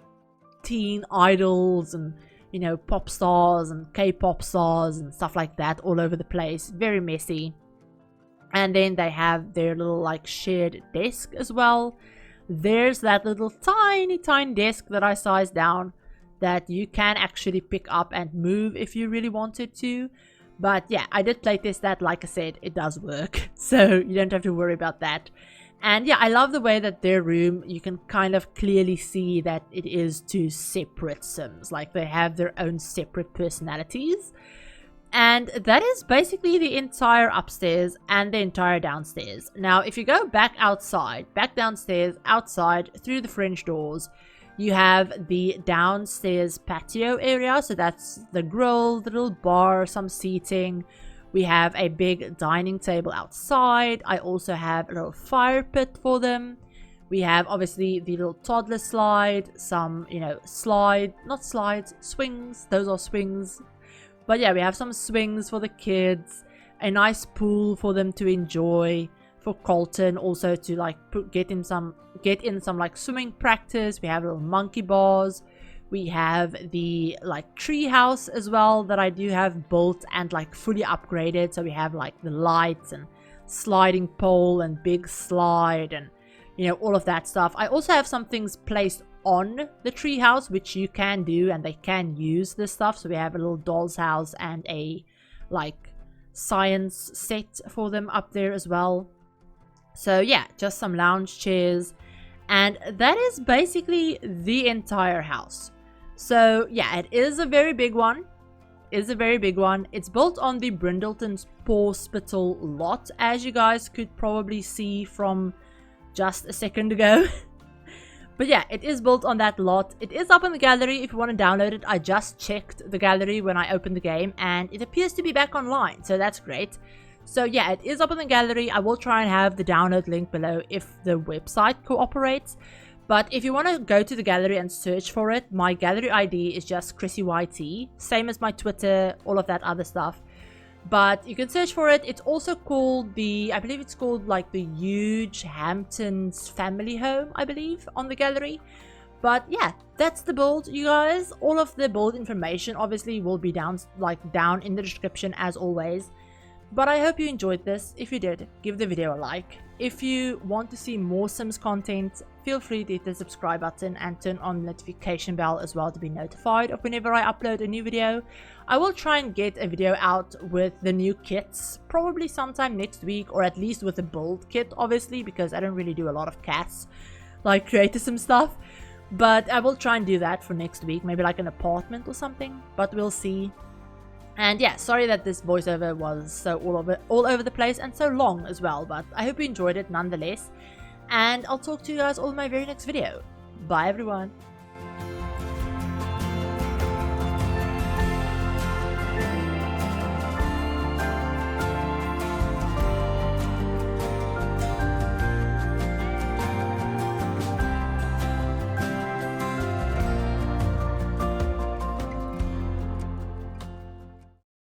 teen idols and, you know, pop stars and K-pop stars and stuff like that all over the place. Very messy. And then they have their little like shared desk as well. There's that little tiny desk that I sized down that you can actually pick up and move if you really wanted to. But yeah, I did playtest that. Like I said, it does work, so you don't have to worry about that. And yeah, I love the way that their room, you can kind of clearly see that it is two separate Sims. Like they have their own separate personalities. And that is basically the entire upstairs and the entire downstairs. Now, if you go back outside, back downstairs, outside, through the French doors, you have the downstairs patio area. So that's the grill, the little bar, some seating. We have a big dining table outside. I also have a little fire pit for them. We have obviously the little toddler slide, some, you know, swings. Those are swings. But yeah, we have some swings for the kids, a nice pool for them to enjoy, for Colton also to like get in some like swimming practice. We have little monkey bars. We have the like tree house as well that I do have built and like fully upgraded. So we have like the lights and sliding pole and big slide and, you know, all of that stuff. I also have some things placed on the tree house which you can do and they can use this stuff. So we have a little doll's house and a like science set for them up there as well. So yeah, just some lounge chairs, and that is basically the entire house. So yeah, it is a very big one. It's built on the Brindleton's Pawspital lot, as you guys could probably see from just a second ago. But yeah, it is built on that lot. It is up in the gallery if you want to download it. I just checked the gallery when I opened the game and it appears to be back online, so that's great. So yeah, it is up in the gallery. I will try and have the download link below if the website cooperates. But if you want to go to the gallery and search for it, my gallery ID is just ChrissieYT. Same as my Twitter, all of that other stuff. But you can search for it. It's also called I believe it's called like the huge Hamptons family home, I believe, on the gallery. But yeah, that's the build, you guys. All of the build information obviously will be down in the description as always. But I hope you enjoyed this. If you did, give the video a like. If you want to see more Sims content, feel free to hit the subscribe button and turn on the notification bell as well to be notified of whenever I upload a new video. I will try and get a video out with the new kits, probably sometime next week, or at least with the build kit, obviously, because I don't really do a lot of cats, like creator Sim stuff. But I will try and do that for next week, maybe like an apartment or something, but we'll see. And yeah, sorry that this voiceover was so all over the place and so long as well, but I hope you enjoyed it nonetheless. And I'll talk to you guys all in my very next video. Bye everyone.